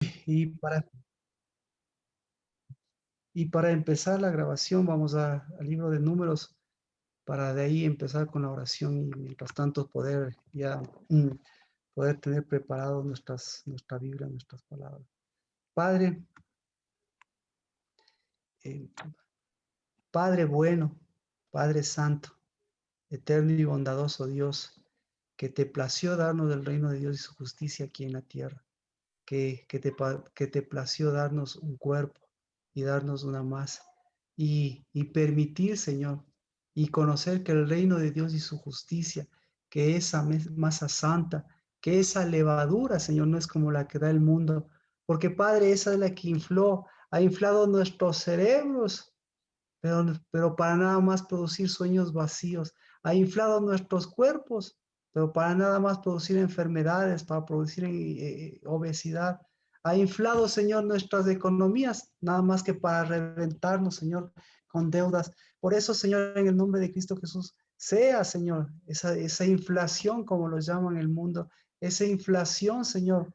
Y para, y para empezar la grabación vamos al libro de Números, para de ahí empezar con la oración y mientras tanto poder ya poder tener preparado nuestra Biblia, nuestras palabras. Padre, eh, Padre bueno, Padre santo, eterno y bondadoso Dios, que te plació darnos el reino de Dios y su justicia aquí en la tierra, que te plació darnos un cuerpo y darnos una masa y permitir, Señor, y conocer que el reino de Dios y su justicia, que esa masa santa, que esa levadura, Señor, no es como la que da el mundo, porque Padre, esa es la que ha inflado nuestros cerebros, pero para nada más producir sueños vacíos. Ha inflado nuestros cuerpos, pero para nada más producir enfermedades, para producir obesidad. Ha inflado, Señor, nuestras economías, nada más que para reventarnos, Señor, con deudas. Por eso, Señor, en el nombre de Cristo Jesús, sea, Señor, esa inflación, como lo llaman el mundo, esa inflación, Señor,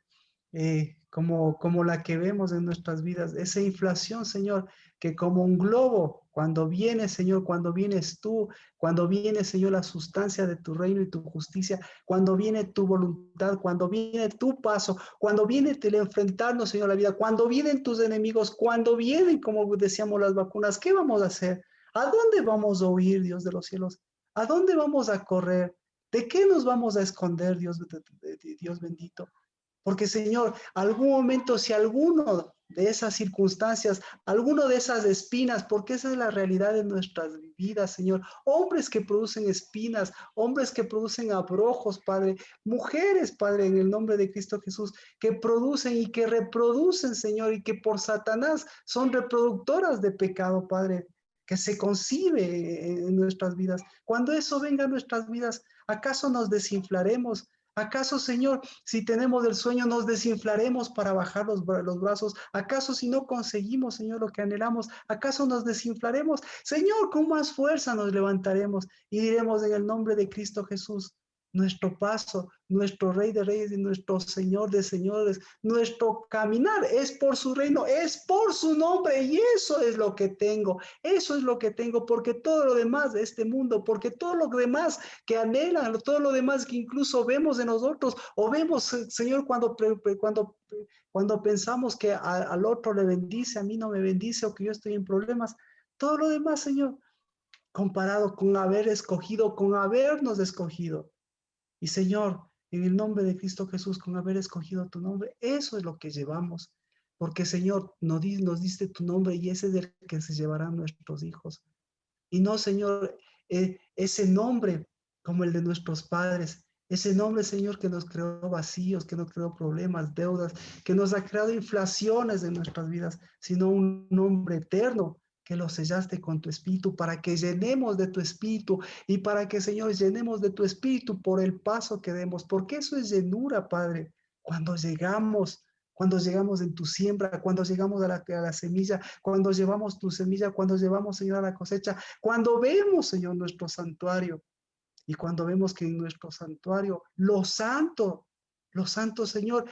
como la que vemos en nuestras vidas, esa inflación, Señor, que como un globo, cuando viene, Señor, cuando vienes tú, cuando viene, Señor, la sustancia de tu reino y tu justicia, cuando viene tu voluntad, cuando viene tu paso, cuando viene el enfrentarnos, Señor, la vida, cuando vienen tus enemigos, cuando vienen, como decíamos, las vacunas, ¿qué vamos a hacer? ¿A dónde vamos a huir, Dios de los cielos? ¿A dónde vamos a correr? ¿De qué nos vamos a esconder, Dios bendito? Porque, Señor, algún momento, si alguno de esas circunstancias, alguno de esas espinas, porque esa es la realidad de nuestras vidas, Señor, hombres que producen espinas, hombres que producen abrojos, Padre, mujeres, Padre, en el nombre de Cristo Jesús, que producen y que reproducen, Señor, y que por Satanás son reproductoras de pecado, Padre, que se concibe en nuestras vidas. Cuando eso venga a nuestras vidas, ¿acaso nos desinflaremos? ¿Acaso, Señor, si tenemos el sueño, nos desinflaremos para bajar los brazos? ¿Acaso si no conseguimos, Señor, lo que anhelamos, acaso nos desinflaremos? Señor, con más fuerza nos levantaremos y diremos en el nombre de Cristo Jesús, nuestro paso, nuestro Rey de Reyes y nuestro Señor de Señores, nuestro caminar es por su reino, es por su nombre y eso es lo que tengo, eso es lo que tengo, porque todo lo demás de este mundo, porque todo lo demás que anhelan, todo lo demás que incluso vemos en nosotros, o vemos, Señor, cuando pensamos que al otro le bendice, a mí no me bendice, o que yo estoy en problemas, todo lo demás, Señor, comparado con haber escogido, con habernos escogido. Y Señor, en el nombre de Cristo Jesús, con haber escogido tu nombre, eso es lo que llevamos. Porque Señor, nos diste tu nombre y ese es el que se llevarán nuestros hijos. Y no, Señor, ese nombre como el de nuestros padres, ese nombre, Señor, que nos creó vacíos, que nos creó problemas, deudas, que nos ha creado inflaciones en nuestras vidas, sino un nombre eterno que lo sellaste con tu espíritu para que llenemos de tu espíritu y para que, Señor, llenemos de tu espíritu por el paso que demos, porque eso es llenura, Padre. Cuando llegamos en tu siembra, cuando llegamos a la semilla, cuando llevamos tu semilla, cuando llevamos, Señor, a la cosecha, cuando vemos, Señor, nuestro santuario y cuando vemos que en nuestro santuario lo santo, Señor,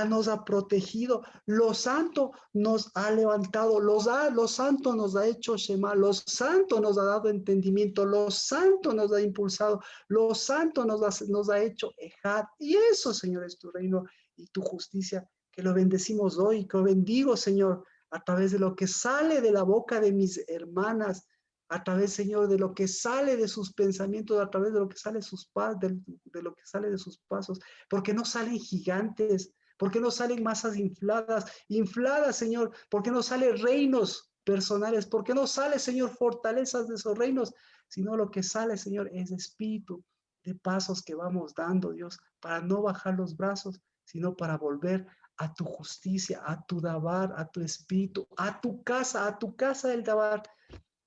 nos ha protegido, lo santo nos ha levantado, lo santo nos ha hecho Shema, lo santo nos ha dado entendimiento, lo santo nos ha impulsado, lo santo nos ha hecho Ejad. Y eso, Señor, es tu reino y tu justicia, que lo bendecimos hoy, que lo bendigo, Señor, a través de lo que sale de la boca de mis hermanas, a través, Señor, de lo que sale de sus pensamientos, a través de lo que sale de lo que sale de sus pasos, porque no salen gigantes, porque no salen masas infladas, Señor, porque no salen reinos personales, porque no sale, Señor, fortalezas de esos reinos, sino lo que sale, Señor, es espíritu de pasos que vamos dando, Dios, para no bajar los brazos, sino para volver a tu justicia, a tu dabar, a tu espíritu, a tu casa del dabar.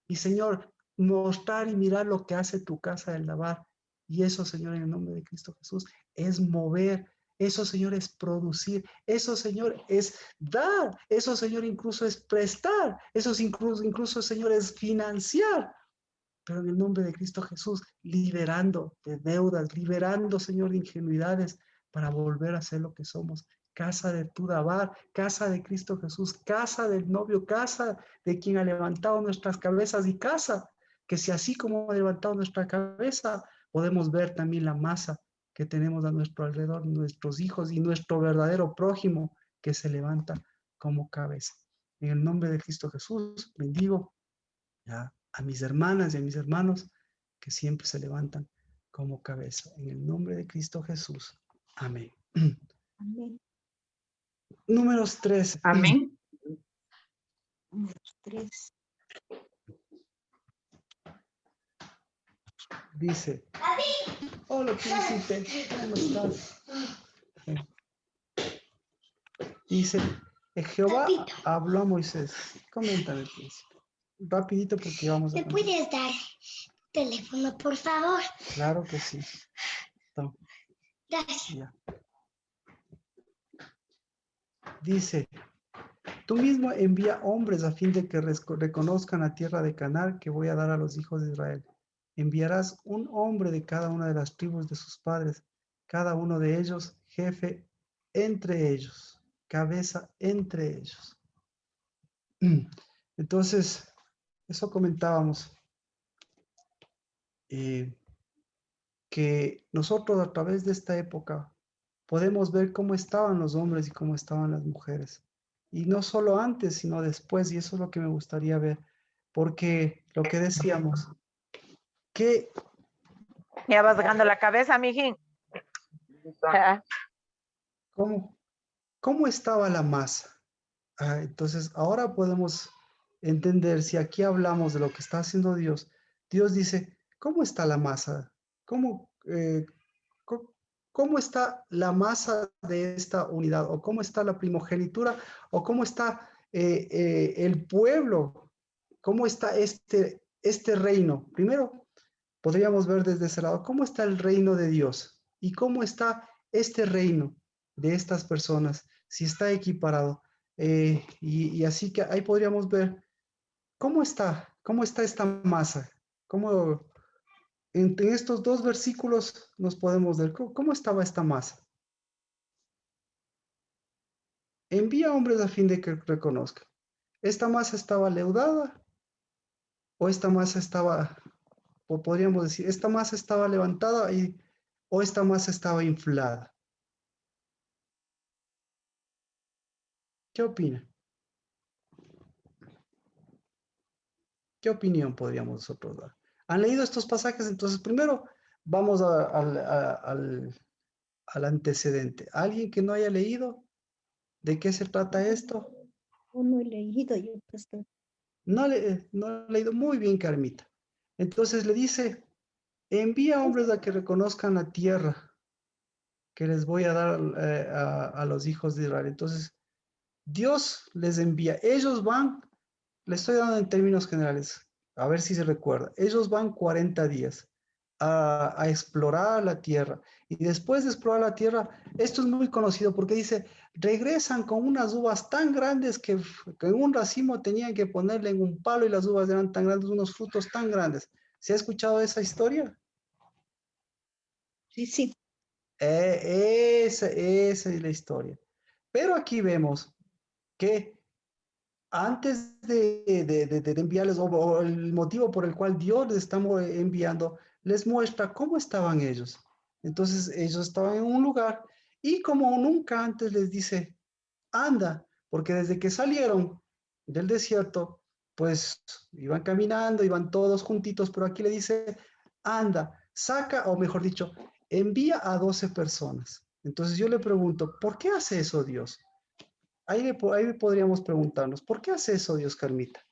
Y Señor, mostrar y mirar lo que hace tu casa del lavar. Y eso, Señor, en el nombre de Cristo Jesús, es mover. Eso, Señor, es producir. Eso, Señor, es dar. Eso, Señor, incluso es prestar. Eso, incluso, Señor, es financiar. Pero en el nombre de Cristo Jesús, liberando de deudas, liberando, Señor, de ingenuidades para volver a ser lo que somos. casa de Tudabar, casa de Cristo Jesús, casa del novio, casa de quien ha levantado nuestras cabezas y casa que si así como ha levantado nuestra cabeza, podemos ver también la masa que tenemos a nuestro alrededor, nuestros hijos y nuestro verdadero prójimo que se levanta como cabeza. En el nombre de Cristo Jesús, bendigo a mis hermanas y a mis hermanos que siempre se levantan como cabeza. En el nombre de Cristo Jesús. Amén. Amén. Números 3. Amén. Números 3. Dice, hola príncipe, ¿cómo estás? Dice, Jehová habló a Moisés. Coméntame, príncipe. Rapidito porque vamos a... ¿Me puedes dar teléfono, por favor? Claro que sí. Toma, Gracias. ya. Dice, tú mismo envía hombres a fin de que reconozcan la tierra de Canaán que voy a dar a los hijos de Israel. Enviarás un hombre de cada una de las tribus de sus padres, cada uno de ellos jefe entre ellos, cabeza entre ellos. Entonces, eso comentábamos, que nosotros a través de esta época podemos ver cómo estaban los hombres y cómo estaban las mujeres. Y no solo antes, sino después, y eso es lo que me gustaría ver, porque lo que decíamos, que Ya vas sacando la cabeza, mijín. cómo estaba la masa. Entonces, ahora podemos entender, si aquí hablamos de lo que está haciendo Dios, Dios dice, ¿cómo está la masa? Co- ¿Cómo está la masa de esta unidad? ¿O cómo está la primogenitura? ¿O cómo está el pueblo? ¿Cómo está este reino? Primero, podríamos ver desde ese lado, ¿cómo está el reino de Dios? ¿Y cómo está este reino de estas personas? Si está equiparado. Y así que ahí podríamos ver cómo está esta masa, cómo en estos dos versículos nos podemos ver cómo estaba esta masa. Envía hombres a fin de que reconozcan. ¿Esta masa estaba leudada? ¿O esta masa estaba, o podríamos decir, esta masa estaba levantada o esta masa estaba inflada? ¿Qué opina? ¿Qué opinión podríamos nosotros dar? ¿Han leído estos pasajes? Entonces, primero vamos al antecedente. ¿Alguien que no haya leído? ¿De qué se trata esto? No he leído yo, pastor. No he leído muy bien, Carmita. Entonces le dice, envía hombres a que reconozcan la tierra que les voy a dar a los hijos de Israel. Entonces, Dios les envía. Ellos van, le estoy dando en términos generales, a ver si se recuerda. Ellos van 40 días a explorar la tierra. Y después de explorar la tierra, esto es muy conocido porque dice, regresan con unas uvas tan grandes que en un racimo tenían que ponerle en un palo y las uvas eran tan grandes, unos frutos tan grandes. ¿Se ha escuchado esa historia? Sí, sí. Esa es la historia. Pero aquí vemos que antes de enviarles, o el motivo por el cual Dios les está enviando, les muestra cómo estaban ellos. Entonces ellos estaban en un lugar y como nunca antes les dice, anda, porque desde que salieron del desierto, pues iban caminando, iban todos juntitos, pero aquí le dice, anda, saca, o mejor dicho, envía a 12 personas. Entonces yo le pregunto, ¿por qué hace eso Dios? Ahí podríamos preguntarnos, ¿por qué hace eso Dios, Carmita?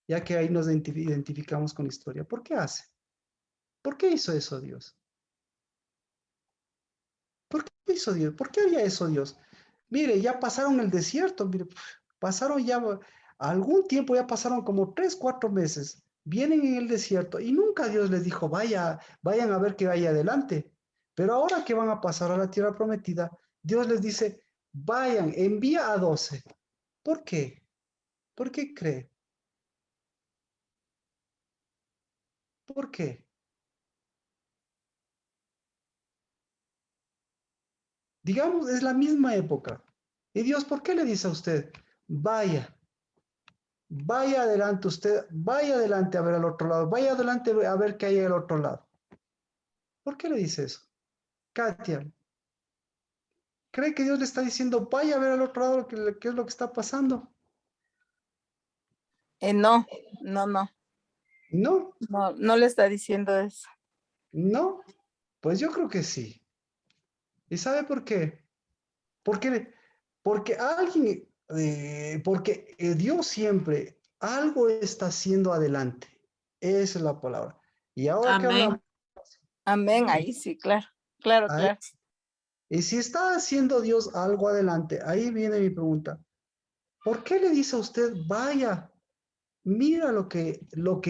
Ya que ahí nos identificamos con la historia. ¿Por qué hace? ¿Por qué hizo eso Dios? ¿Por qué hizo Dios? ¿Por qué haría eso Dios? Mire, ya pasaron el desierto, mire, pasaron ya algún tiempo, ya pasaron como 3, 4 meses. Vienen en el desierto y nunca Dios les dijo, vayan a ver qué hay adelante. Pero ahora que van a pasar a la tierra prometida, Dios les dice, vayan, envía a 12. ¿Por qué? ¿Por qué cree? ¿Por qué? Digamos, es la misma época. ¿Y Dios por qué le dice a usted? Vaya, vaya adelante usted, vaya adelante a ver al otro lado, vaya adelante a ver qué hay al otro lado. ¿Por qué le dice eso? Katia, ¿cree que Dios le está diciendo, vaya a ver al otro lado qué es lo que está pasando? No, no, no, No, no, no le está diciendo eso. no, pues yo creo que sí. ¿Y sabe por qué? Porque, porque alguien, porque Dios siempre algo está haciendo adelante. Esa es la palabra. Y ahora que hablamos, Amén. Amén, ahí sí, claro, claro, ahí- claro. y si está haciendo Dios algo adelante, ahí viene mi pregunta. ¿Por qué le dice a usted, vaya, mira lo que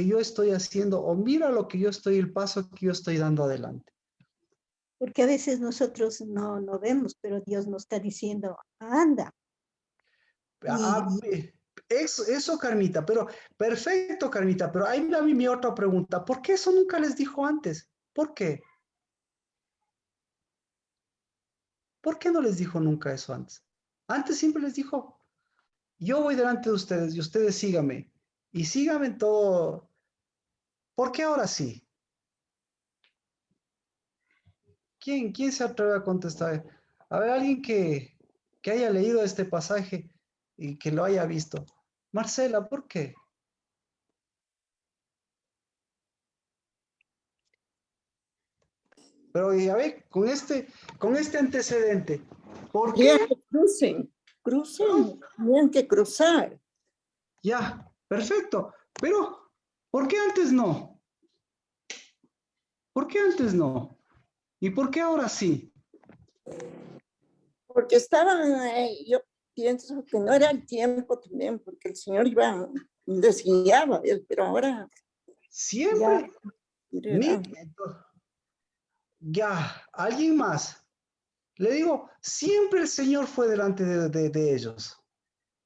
yo estoy haciendo o mira lo que yo estoy, el paso que yo estoy dando adelante? Porque a veces nosotros no vemos, pero Dios nos está diciendo, anda. Ah, Y eso, Carmita, pero perfecto, Carmita, pero ahí va mi otra pregunta. ¿Por qué eso nunca les dijo antes? ¿Por qué? ¿Por qué no les dijo nunca eso antes? Antes siempre les dijo, yo voy delante de ustedes y ustedes síganme. Y síganme en todo. ¿Por qué ahora sí? ¿Quién se atreve a contestar? A ver, alguien que haya leído este pasaje y que lo haya visto. Marcela, ¿por qué? Pero ya ve, con este antecedente, ¿por qué? Querían que crucen, tenían que cruzar. Ya, perfecto. Pero, ¿por qué antes no? ¿Por qué antes no? ¿Y por qué ahora sí? Porque estaban, yo pienso que no era el tiempo también, porque el Señor iba, les guiaba, pero ahora ya, Siempre. mira, Mire, ya, alguien más. Le digo, siempre el Señor fue delante de ellos.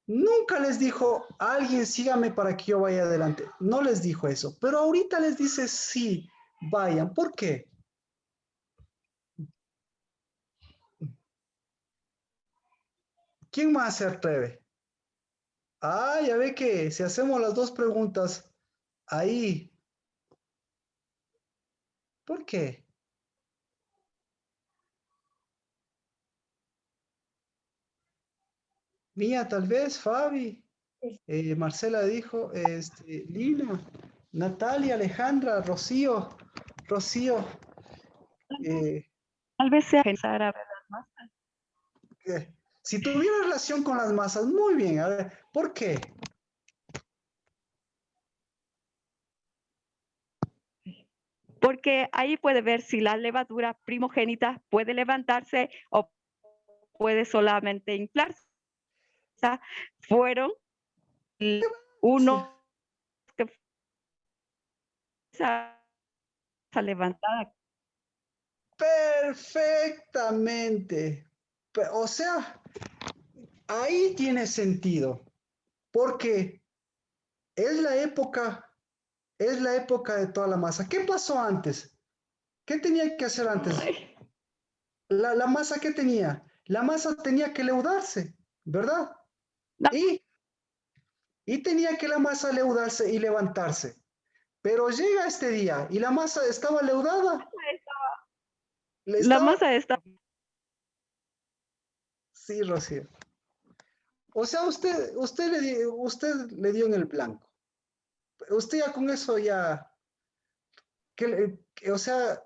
Nunca les dijo, alguien sígame para que yo vaya adelante. No les dijo eso, pero ahorita les dice, sí, vayan. ¿Por qué? ¿Quién más se atreve? Ah, ya ve que si hacemos las dos preguntas ahí, ¿por qué? Mía, tal vez, Fabi, Marcela dijo, Lina, Natalia, Alejandra, Rocío, Rocío, eh, Tal vez sea pensar a ver más. si tuviera relación con las masas, muy bien, a ver, ¿por qué? Porque ahí puede ver si la levadura primogénita puede levantarse o puede solamente inflarse. O sea, fueron Sí, uno que esa levantada. perfectamente. O sea, ahí tiene sentido, porque es la época, es la época de toda la masa. ¿Qué pasó antes? ¿Qué tenía que hacer antes? Ay, La masa, ¿qué tenía? La masa tenía que leudarse, ¿verdad? no, Y, y tenía que la masa leudarse y levantarse. Pero llega este día y la masa estaba leudada. Le la estaba... masa está. Sí, Rocío. O sea, usted le dio en el blanco. Usted ya con eso ya... o sea,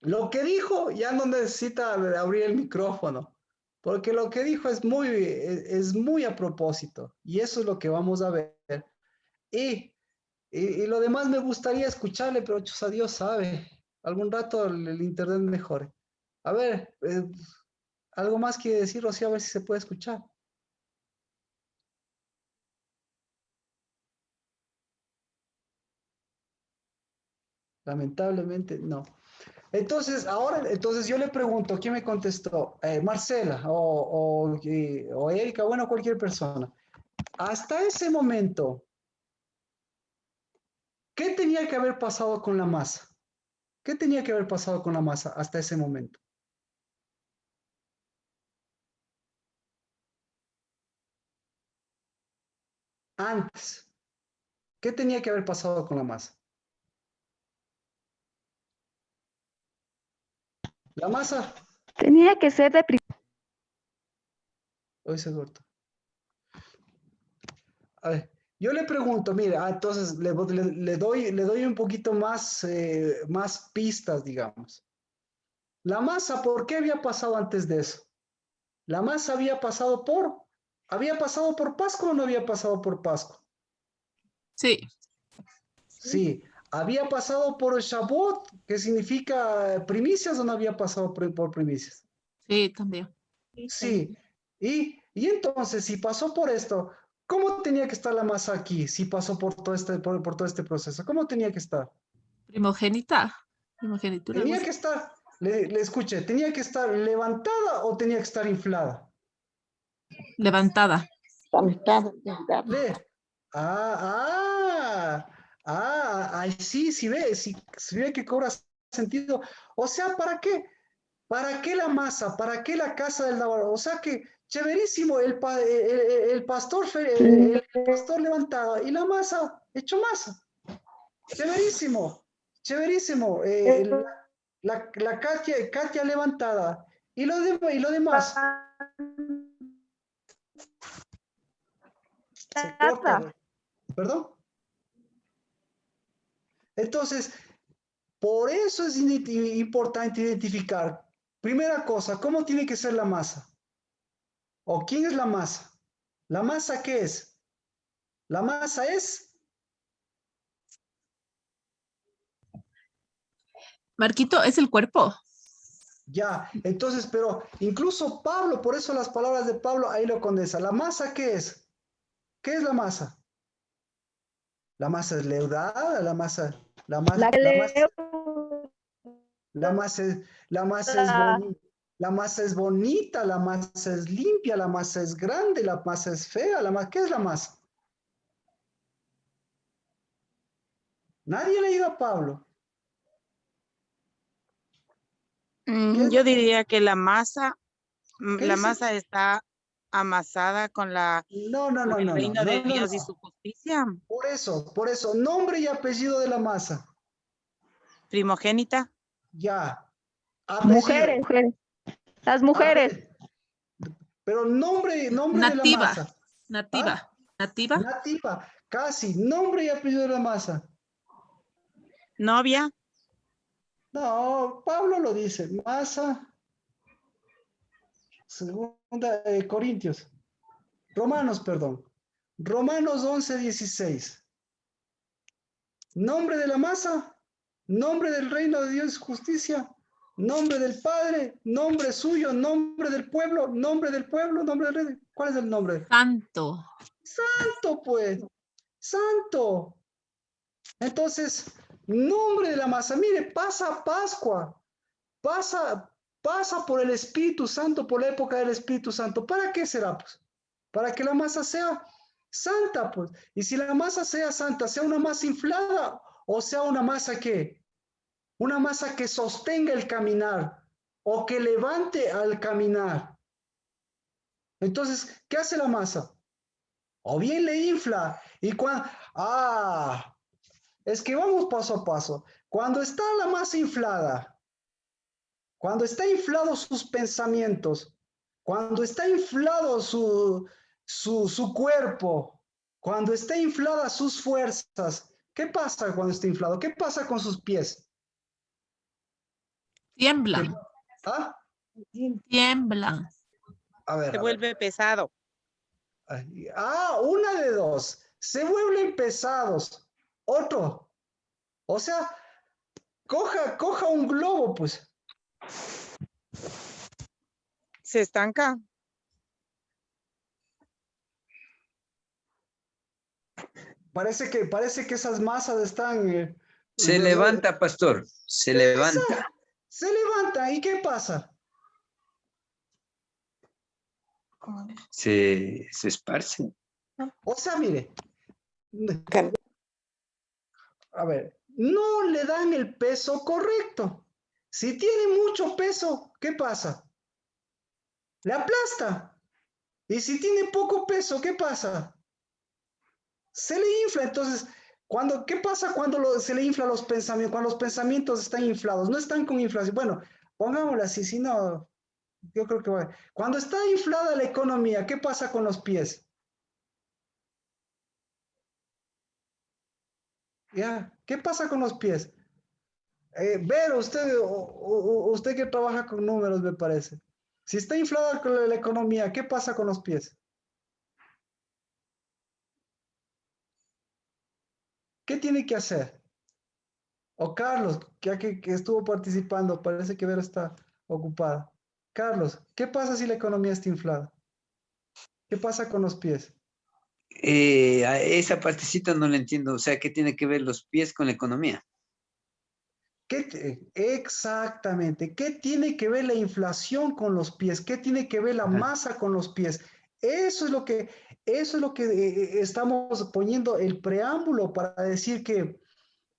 lo que dijo ya no necesita abrir el micrófono. Porque lo que dijo es muy a propósito. Y eso es lo que vamos a ver. Y y lo demás me gustaría escucharle, pero chusa, Dios sabe. Algún rato el internet mejore. A ver, algo más quiere decir, Rocío, a ver si se puede escuchar. Lamentablemente, no. Entonces yo le pregunto, ¿quién me contestó? Marcela o Erika, bueno, cualquier persona. Hasta ese momento, ¿qué tenía que haber pasado con la masa? ¿Qué tenía que haber pasado con la masa hasta ese momento? antes. ¿Qué tenía que haber pasado con la masa? La masa, Tenía que ser de hoy se cortó. A ver, yo le pregunto, mire, entonces le doy un poquito más, más pistas, digamos. La masa, ¿por qué había pasado antes de eso? La masa ¿había pasado por Pascua o no había pasado por Pascua? Sí, Sí. ¿Había pasado por Shavuot, que significa primicias, o no había pasado por primicias? sí, también. Sí. Y entonces, si pasó por esto, ¿cómo tenía que estar la masa aquí? Si pasó por todo este proceso, ¿cómo tenía que estar? Primogénita. Primogenitura, algo Tenía así. que estar, le escuché, ¿tenía que estar levantada o tenía que estar inflada? Levantada. Levantado, levantado. Le. Ahí sí, si ve que cobra sentido. O sea, ¿para qué? ¿Para qué la masa? ¿Para qué la casa del lavador? O sea que, chéverísimo, el pastor levantado y la masa, hecho masa. Chéverísimo, chéverísimo. La Katia levantada. Y lo demás. Se corta. ¿Perdón? Entonces, por eso es importante identificar, primera cosa, ¿cómo tiene que ser la masa? ¿O quién es la masa? ¿La masa qué es? La masa es, Marquito, es el cuerpo. ya, entonces, pero incluso Pablo, por eso las palabras de Pablo ahí lo condensa. ¿La masa qué es? ¿Qué es la masa? La masa es leudada, la masa es bonita. La masa es bonita, la masa es limpia, la masa es grande, la masa es fea. ¿Qué es la masa? Nadie le diga a Pablo. ¿Qué es Yo diría que la masa dice? está amasada con No, el reino de Dios y no. su justicia. Por eso, nombre y apellido de la masa. Primogénita, Ya. Apellido. mujeres. Las mujeres. Pero nombre de la Nativa. masa. Nativa. Nativa. Nativa. Casi. Nombre y apellido de la masa. novia, No, Pablo lo dice. Masa. Segunda Corintios. Romanos, perdón. Romanos 11:16. Nombre de la masa. Nombre del reino de Dios y justicia. Nombre del Padre. Nombre suyo. Nombre del pueblo. Nombre del pueblo. Nombre del rey. ¿Cuál es el nombre? Santo. Santo, pues. Santo. Entonces, nombre de la masa. Mire, pasa Pascua. Pasa por el Espíritu Santo, por la época del Espíritu Santo. ¿Para qué será? Pues para que la masa sea santa, pues. Y si la masa sea santa, sea una masa inflada o sea una masa que, sostenga el caminar o que levante al caminar. Entonces, ¿qué hace la masa? O bien le infla y cuando, es que vamos paso a paso. Cuando está la masa inflada, cuando está inflado sus pensamientos, cuando está inflado su cuerpo, cuando está inflada sus fuerzas, ¿qué pasa cuando está inflado? ¿Qué pasa con sus pies? Tiemblan. ¿Ah? Tiemblan. A ver. se vuelve pesado. Una de dos. Se vuelven pesados. Otro. O sea, coja un globo, pues. Se estanca. Parece que esas masas están... Se levanta, pastor. Se levanta. Se levanta. ¿Y qué pasa? Se esparce. O sea, mire. A ver, no le dan el peso correcto. Si tiene mucho peso, ¿qué pasa? Le aplasta. Y si tiene poco peso, ¿qué pasa? Se le infla. Entonces, ¿qué pasa cuando se le infla los pensamientos? Cuando los pensamientos están inflados, no están con inflación. Bueno, pongámoslo así, si no, yo creo que va. Cuando está inflada la economía, ¿qué pasa con los pies? ¿Ya? ¿Qué pasa con los pies? Vero, usted que trabaja con números, me parece. Si está inflada la economía, ¿qué pasa con los pies? ¿Qué tiene que hacer? O Carlos, ya que estuvo participando, parece que Vero está ocupada. Carlos, ¿qué pasa si la economía está inflada? ¿Qué pasa con los pies? A esa partecita no la entiendo. O sea, ¿qué tiene que ver los pies con la economía? Exactamente. ¿Qué tiene que ver la inflación con los pies? ¿Qué tiene que ver la masa con los pies? Eso es lo que estamos poniendo el preámbulo para decir que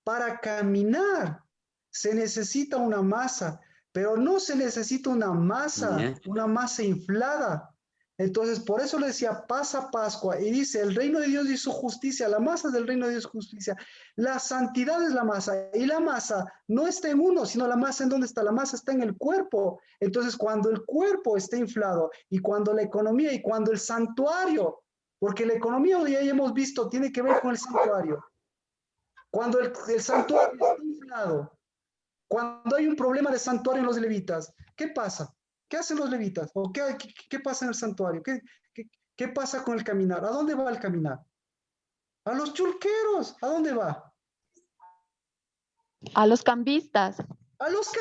para caminar se necesita una masa, pero no se necesita una masa inflada. Entonces, por eso le decía, pasa Pascua, y dice, el reino de Dios y su justicia, la masa es del reino de Dios y su justicia, la santidad es la masa, y la masa no está en uno, sino la masa ¿en dónde está? La masa está en el cuerpo. Entonces, cuando el cuerpo está inflado, y cuando la economía, y cuando el santuario, porque la economía, ya hemos visto, tiene que ver con el santuario. Cuando el santuario está inflado, cuando hay un problema de santuario en los levitas, ¿qué pasa? ¿Qué hacen los levitas? ¿O qué pasa en el santuario? ¿Qué pasa con el caminar? ¿A dónde va el caminar? A los chulqueros. ¿A dónde va? A los cambistas. A los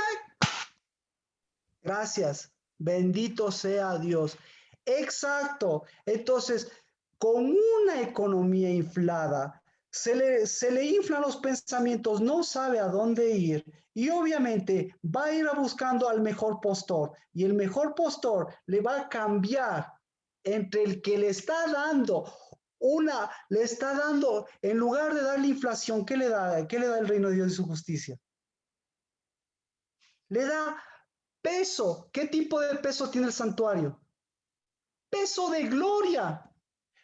Gracias. Bendito sea Dios. Exacto. Entonces, con una economía inflada, se le inflan los pensamientos, no sabe a dónde ir y obviamente va a ir buscando al mejor postor y el mejor postor le va a cambiar entre el que le está dando en lugar de darle inflación, ¿qué le da? ¿Qué le da el reino de Dios y su justicia? Le da peso. ¿Qué tipo de peso tiene el santuario? Peso de gloria.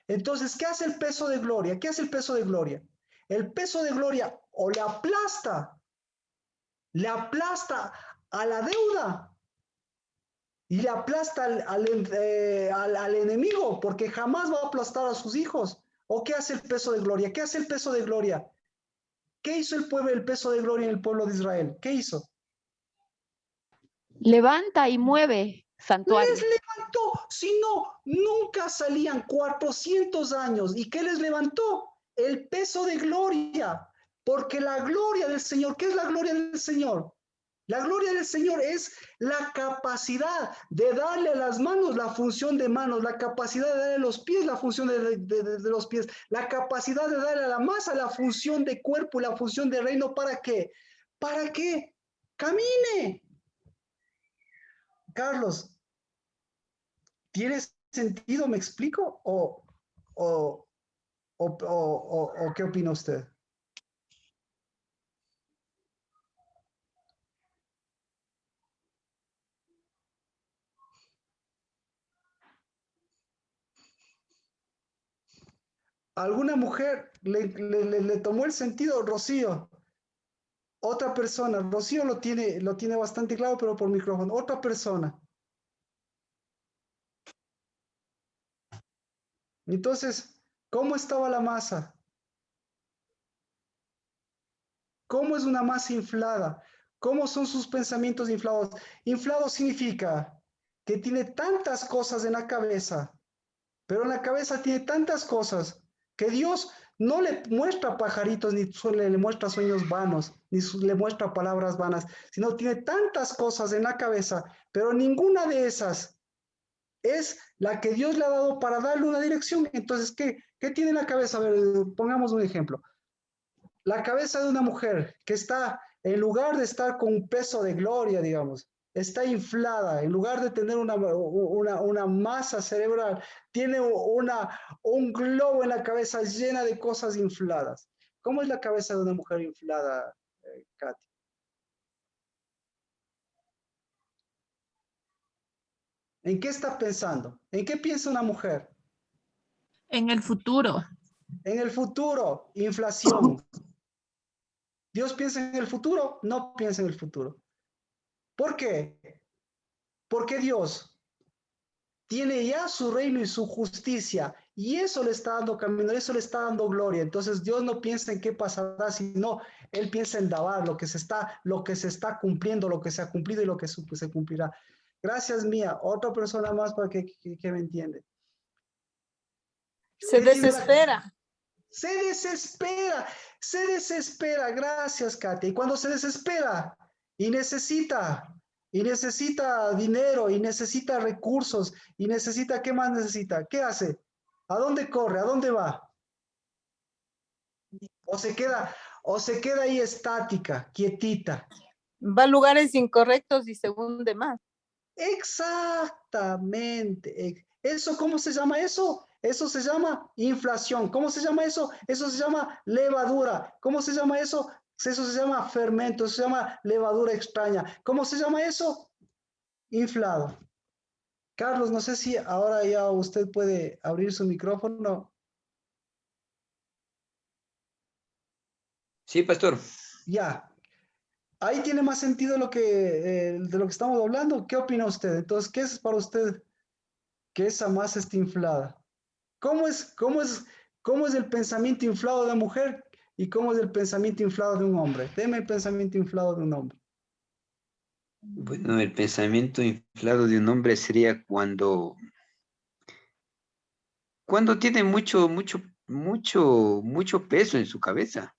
Entonces, ¿qué hace el peso de gloria? ¿Qué hace el peso de gloria? El peso de gloria o le aplasta a la deuda y le aplasta al enemigo, porque jamás va a aplastar a sus hijos. ¿O qué hace el peso de gloria? ¿Qué hace el peso de gloria? ¿Qué hizo el peso de gloria en el pueblo de Israel? ¿Qué hizo? Levanta y mueve santuario. Les levantó, si no, nunca salían 400 años. ¿Y qué les levantó? El peso de gloria, porque la gloria del Señor, ¿qué es la gloria del Señor? La gloria del Señor es la capacidad de darle a las manos la función de manos, la capacidad de darle a los pies la función de los pies, la capacidad de darle a la masa la función de cuerpo, la función de reino. ¿Para qué? Para que camine. Carlos, ¿tiene sentido? ¿Me explico? ¿O qué opina usted? ¿Alguna mujer le tomó el sentido? Rocío. Otra persona. Rocío lo tiene bastante claro, pero por micrófono. Otra persona. Entonces, ¿cómo estaba la masa? ¿Cómo es una masa inflada? ¿Cómo son sus pensamientos inflados? Inflado significa que tiene tantas cosas en la cabeza, pero en la cabeza tiene tantas cosas que Dios no le muestra pajaritos, ni le muestra sueños vanos, ni le muestra palabras vanas, sino tiene tantas cosas en la cabeza, pero ninguna de esas es la que Dios le ha dado para darle una dirección. Entonces, ¿qué tiene en la cabeza? A ver, pongamos un ejemplo. La cabeza de una mujer que está, en lugar de estar con un peso de gloria, digamos, está inflada, en lugar de tener una masa cerebral, tiene un globo en la cabeza llena de cosas infladas. ¿Cómo es la cabeza de una mujer inflada, Katy? ¿En qué está pensando? ¿En qué piensa una mujer? En el futuro. En el futuro, inflación. ¿Dios piensa en el futuro? No piensa en el futuro. ¿Por qué? Porque Dios tiene ya su reino y su justicia, y eso le está dando camino, eso le está dando gloria. Entonces Dios no piensa en qué pasará, sino Él piensa en Dabar, lo que se está cumpliendo, lo que se ha cumplido y lo que se cumplirá. Gracias, Mía. Otra persona más para que me entiende. Se desespera. Se desespera. Gracias, Katia. Y cuando se desespera y necesita dinero, y necesita recursos, y necesita, ¿qué más necesita? ¿Qué hace? ¿A dónde corre? ¿A dónde va? O se queda ahí estática, quietita. Va a lugares incorrectos y se hunde más. Exactamente. ¿Eso cómo se llama eso? Eso se llama inflación. ¿Cómo se llama eso? Eso se llama levadura. ¿Cómo se llama eso? Eso se llama fermento, eso se llama levadura extraña. ¿Cómo se llama eso? Inflado. Carlos, no sé si ahora ya usted puede abrir su micrófono. Sí, pastor. Ya. Ahí tiene más sentido de lo que estamos hablando. ¿Qué opina usted? Entonces, ¿qué es para usted que esa masa esté inflada? ¿Cómo es el pensamiento inflado de la mujer y cómo es el pensamiento inflado de un hombre? Deme el pensamiento inflado de un hombre. Bueno, el pensamiento inflado de un hombre sería cuando tiene mucho peso en su cabeza.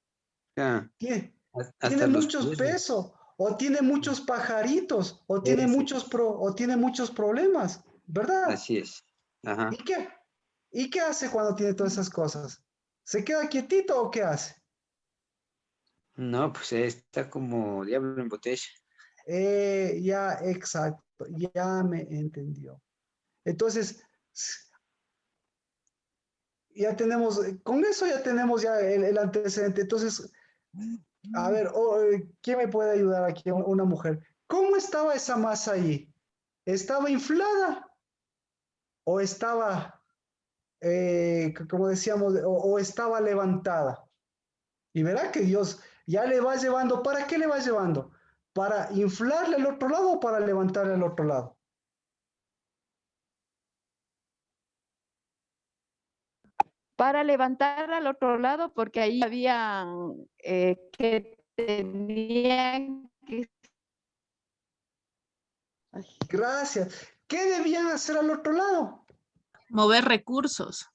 O sea, Tiene hasta los muchos pies. pesos, o tiene muchos pajaritos, o tiene Sí. muchos problemas, ¿verdad? Así es. Ajá. ¿Y qué hace cuando tiene todas esas cosas? ¿Se queda quietito o qué hace? No, pues está como diablo en botella. Ya, exacto, ya me entendió. Entonces, ya tenemos, con eso ya tenemos ya el antecedente. Entonces, a ver, ¿quién me puede ayudar aquí? Una mujer. ¿Cómo estaba esa masa ahí? ¿Estaba inflada? ¿O estaba, como decíamos, o estaba levantada? Y verá que Dios ya le va llevando. ¿Para qué le va llevando? ¿Para inflarle al otro lado o para levantarle al otro lado? Para levantar al otro lado, porque ahí había que tenían que... Ay. Gracias. ¿Qué debían hacer al otro lado? Mover recursos.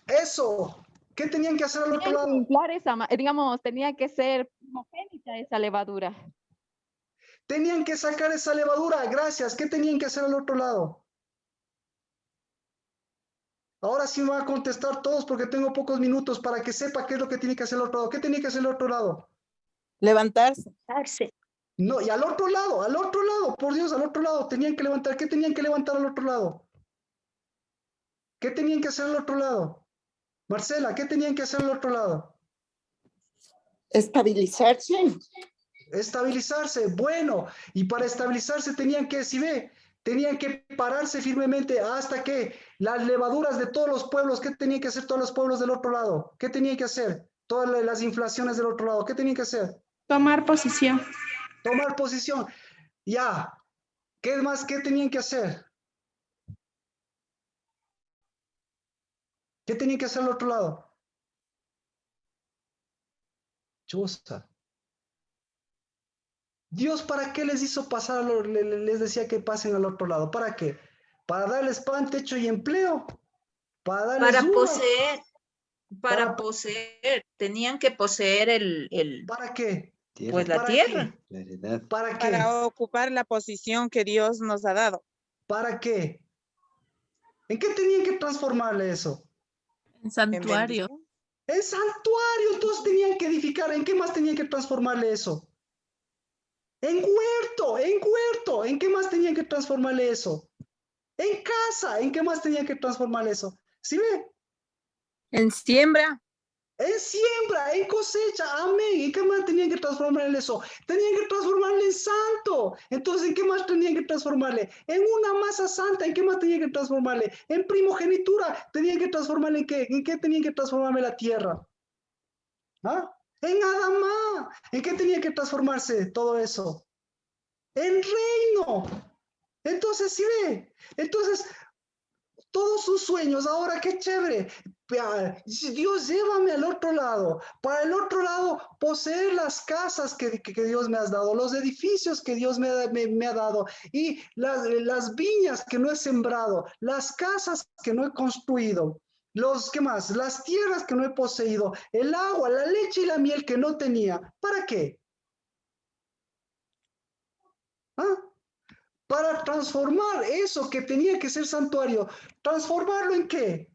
Eso. ¿Qué tenían que hacer al otro lado? Inflar digamos, tenía que ser primogénita esa levadura. Tenían que sacar esa levadura. Gracias. ¿Qué tenían que hacer al otro lado? Ahora sí me van a contestar todos porque tengo pocos minutos para que sepa qué es lo que tiene que hacer el otro lado. ¿Qué tenía que hacer el otro lado? Levantarse. No, y al otro lado, por Dios, al otro lado, tenían que levantar. ¿Qué tenían que levantar al otro lado? ¿Qué tenían que hacer al otro lado? Marcela, ¿qué tenían que hacer al otro lado? Estabilizarse. Estabilizarse, bueno, y para estabilizarse tenían que, si ve, tenían que pararse firmemente hasta que las levaduras de todos los pueblos, ¿qué tenían que hacer todos los pueblos del otro lado? ¿Qué tenían que hacer? Todas las inflaciones del otro lado, ¿qué tenían que hacer? Tomar posición. Tomar posición. Ya. ¿Qué más? ¿Qué tenían que hacer? ¿Qué tenían que hacer al otro lado? Chusa. Dios, ¿para qué les hizo pasar? Les decía que pasen al otro lado. ¿Para qué? ¿Para darles pan, techo y empleo? ¿Para darles Para uvas? poseer, tenían que poseer ¿Para qué? Pues la ¿Para tierra. qué? ¿Para qué? Para ocupar la posición que Dios nos ha dado. ¿Para qué? ¿En qué tenían que transformarle eso? En santuario. En santuario, entonces tenían que edificar. ¿En qué más tenían que transformarle eso? En huerto, ¿en qué más tenían que transformarle eso? En casa, ¿en qué más tenían que transformarle eso? ¿Sí ve? En siembra. En siembra, en cosecha, amén. ¿En qué más tenían que transformarle eso? Tenían que transformarle en santo. Entonces, ¿en qué más tenían que transformarle? En una masa santa. ¿En qué más tenían que transformarle? En primogenitura. ¿Tenían que transformarle en qué? ¿En qué tenían que transformarme la tierra? ¿Ah? En Adamá. ¿En qué tenía que transformarse todo eso? En reino. Entonces, ¿sí ve? Entonces, todos sus sueños, ahora qué chévere. Dios, llévame al otro lado. Para el otro lado, poseer las casas que Dios me ha dado, los edificios que Dios me ha dado, y las viñas que no he sembrado, las casas que no he construido. ¿Qué más? Las tierras que no he poseído, el agua, la leche y la miel que no tenía. ¿Para qué? ¿Ah? Para transformar eso que tenía que ser santuario, ¿transformarlo en qué?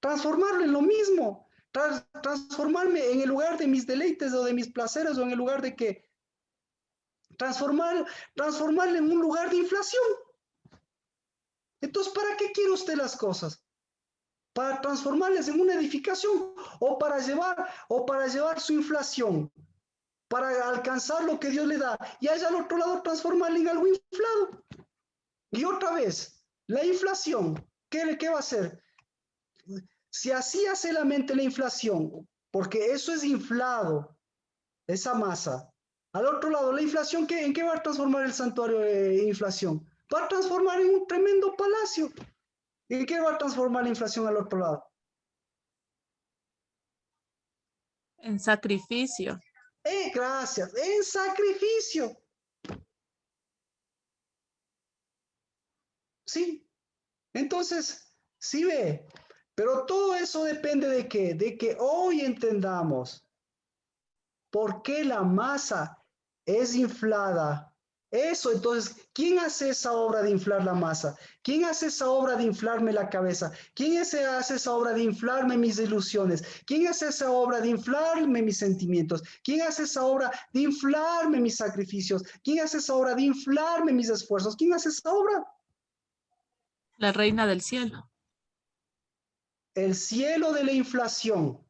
Transformarlo en lo mismo, transformarme en el lugar de mis deleites o de mis placeres o en el lugar de qué? Transformarlo en un lugar de inflación. Entonces, ¿para qué quiere usted las cosas? ¿Para transformarlas en una edificación o para llevar su inflación? Para alcanzar lo que Dios le da y allá al otro lado transformarle en algo inflado. Y otra vez, la inflación, ¿qué va a hacer? Si así hace la mente la inflación, porque eso es inflado, esa masa. Al otro lado, la inflación, ¿en qué va a transformar el santuario de inflación? Va a transformar en un tremendo palacio. ¿En qué va a transformar la inflación al otro lado? En sacrificio. Gracias, en sacrificio. Sí, entonces, sí ve, pero todo eso depende de qué, de que hoy entendamos por qué la masa es inflada. Eso, entonces, ¿quién hace esa obra de inflar la masa? ¿Quién hace esa obra de inflarme la cabeza? ¿Quién hace esa obra de inflarme mis ilusiones? ¿Quién hace esa obra de inflarme mis sentimientos? ¿Quién hace esa obra de inflarme mis sacrificios? ¿Quién hace esa obra de inflarme mis esfuerzos? ¿Quién hace esa obra? La reina del cielo. El cielo de la inflación.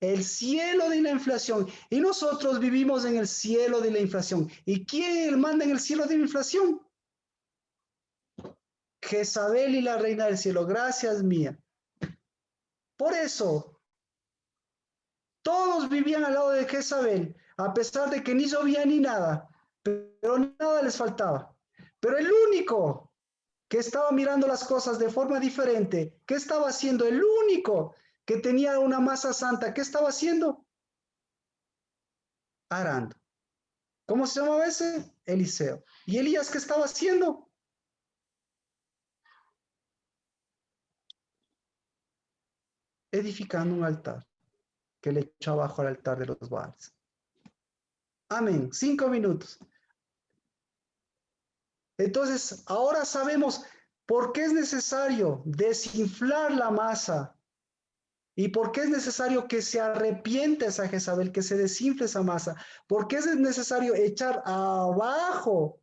El cielo de la inflación. Y nosotros vivimos en el cielo de la inflación. ¿Y quién manda en el cielo de la inflación? Jezabel y la reina del cielo. Gracias mía. Por eso, todos vivían al lado de Jezabel, a pesar de que ni llovía ni nada, pero nada les faltaba. Pero el único que estaba mirando las cosas de forma diferente, ¿qué estaba haciendo? El único que tenía una masa santa, ¿qué estaba haciendo? Arando. ¿Cómo se llamaba ese? Eliseo. ¿Y Elías qué estaba haciendo? Edificando un altar que le echó abajo al altar de los Baales. Amén. 5 minutos. Entonces, ahora sabemos por qué es necesario desinflar la masa y por qué es necesario que se arrepiente esa Jezabel, que se desinfle esa masa. ¿Por qué es necesario echar abajo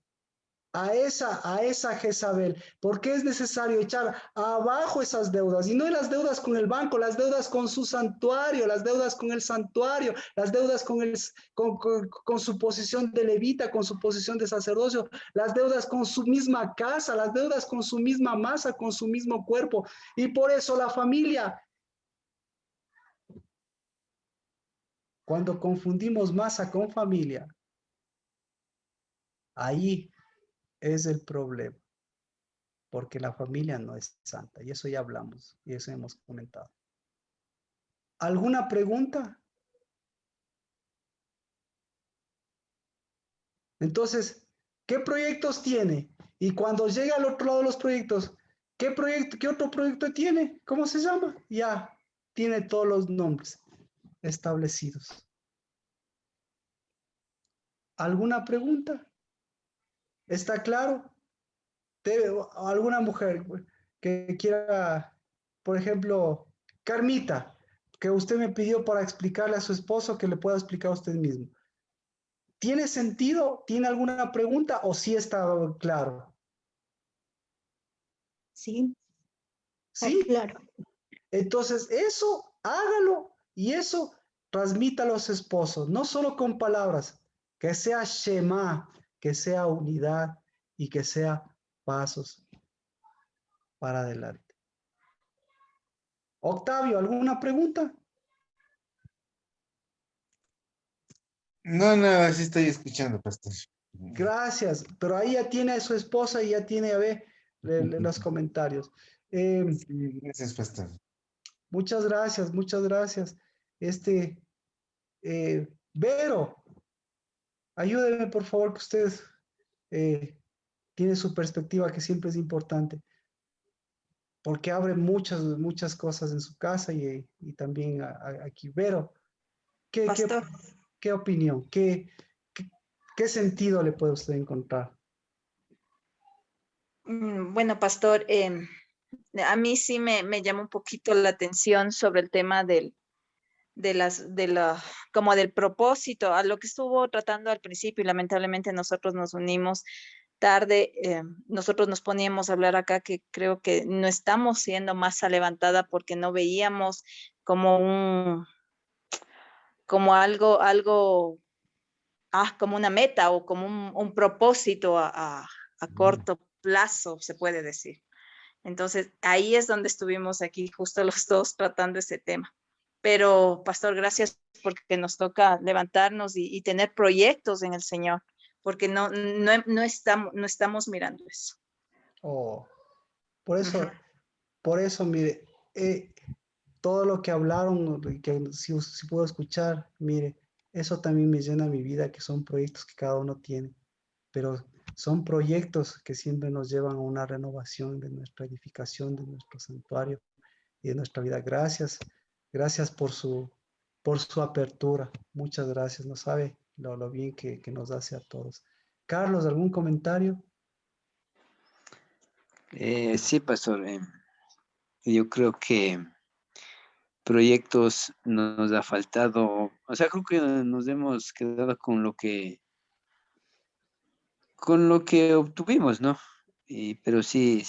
a esa Jezabel? ¿Por qué es necesario echar abajo esas deudas? Y no las deudas con el banco, las deudas con su santuario, las deudas con el santuario, las deudas con su posición de levita, con su posición de sacerdocio, las deudas con su misma casa, las deudas con su misma masa, con su mismo cuerpo. Y por eso la familia, cuando confundimos masa con familia, ahí es el problema, porque la familia no es santa, y eso ya hablamos, y eso hemos comentado. ¿Alguna pregunta? Entonces, ¿qué proyectos tiene? Y cuando llega al otro lado de los proyectos, ¿qué otro proyecto tiene? ¿Cómo se llama? Ya tiene todos los nombres establecidos. ¿Alguna pregunta? ¿Está claro? ¿Alguna mujer que quiera, por ejemplo, Carmita, que usted me pidió para explicarle a su esposo, que le pueda explicar a usted mismo? ¿Tiene sentido? ¿Tiene alguna pregunta o sí está claro? Sí. ¿Sí? Claro. Entonces, eso hágalo y eso transmita a los esposos, no solo con palabras, que sea Shema, que sea unidad y que sea pasos para adelante. Octavio, ¿alguna pregunta? No, no, sí estoy escuchando, pastor. Gracias, pero ahí ya tiene a su esposa y ya tiene a ver los comentarios. Sí, gracias, pastor. Muchas gracias, muchas gracias. Vero, ayúdeme por favor, que usted tiene su perspectiva, que siempre es importante, porque abre muchas cosas en su casa y también aquí. Vero, Pastor. ¿qué opinión, qué sentido le puede usted encontrar? Bueno, pastor, a mí sí me llama un poquito la atención sobre el tema como del propósito, a lo que estuvo tratando al principio, y lamentablemente nosotros nos unimos tarde. Nosotros nos poníamos a hablar acá que creo que no estamos siendo masa levantada porque no veíamos como como una meta o como un propósito a corto plazo, se puede decir. Entonces, ahí es donde estuvimos aquí justo los dos tratando ese tema. Pero, pastor, gracias porque nos toca levantarnos y tener proyectos en el Señor, porque no estamos mirando eso. Oh, por eso, mire, todo lo que hablaron, que si puedo escuchar, mire, eso también me llena mi vida, que son proyectos que cada uno tiene, pero son proyectos que siempre nos llevan a una renovación de nuestra edificación, de nuestro santuario y de nuestra vida. Gracias, gracias por su apertura. Muchas gracias, no sabe lo bien que nos hace a todos. Carlos, ¿algún comentario? Sí, pastor. Yo creo que proyectos nos ha faltado, o sea, creo que nos hemos quedado con lo que obtuvimos, ¿no? Pero sí,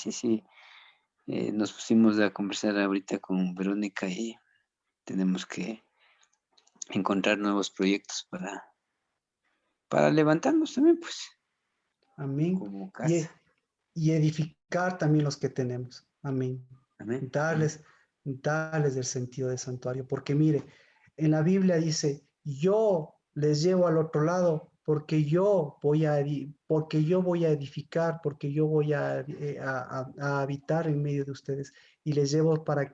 nos pusimos a conversar ahorita con Verónica y tenemos que encontrar nuevos proyectos para levantarnos también, pues. Amén. Como casa. Y edificar también los que tenemos. Amén. Amén. Darles el sentido de santuario. Porque mire, en la Biblia dice, yo les llevo al otro lado porque yo voy a edificar, porque yo voy a habitar en medio de ustedes. Y les llevo para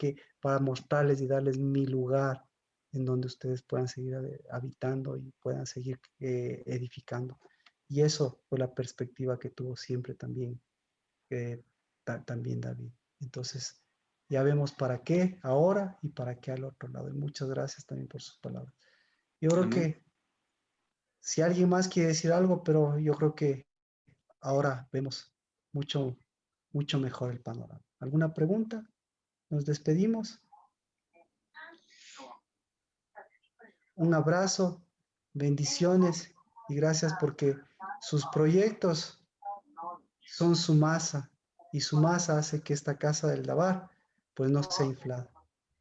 mostrarles y darles mi lugar en donde ustedes puedan seguir habitando y puedan seguir edificando. Y eso fue la perspectiva que tuvo siempre también David. Entonces, ya vemos para qué ahora y para qué al otro lado. Y muchas gracias también por sus palabras. Yo creo que si alguien más quiere decir algo, pero yo creo que ahora vemos mucho mejor el panorama. ¿Alguna pregunta? Nos despedimos. Un abrazo, bendiciones y gracias porque sus proyectos son su masa y su masa hace que esta casa del Dabar pues no sea inflada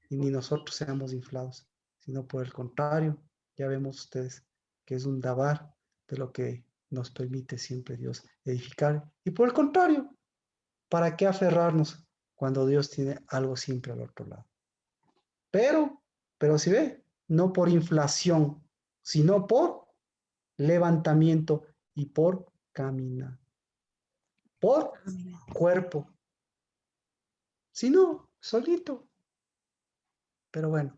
y ni nosotros seamos inflados, sino por el contrario, ya vemos ustedes que es un Dabar de lo que nos permite siempre Dios edificar y por el contrario, ¿para qué aferrarnos cuando Dios tiene algo siempre al otro lado? Pero si ve, no por inflación, sino por levantamiento y por caminar. Por cuerpo. Si no, solito. Pero bueno,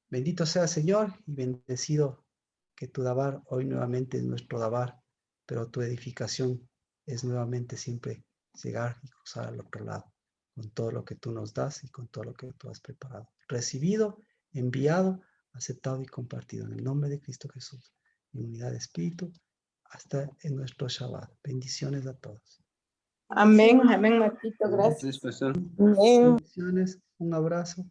bendito sea el Señor y bendecido que tu Dabar hoy nuevamente es nuestro Dabar, pero tu edificación es nuevamente siempre llegar y cruzar al otro lado, con todo lo que tú nos das y con todo lo que tú has preparado. Recibido, enviado, aceptado y compartido en el nombre de Cristo Jesús, en unidad de espíritu, hasta en nuestro Shabbat. Bendiciones a todos. Amén, amén, Marquito, gracias. Pastor. Amén. Bendiciones, un abrazo.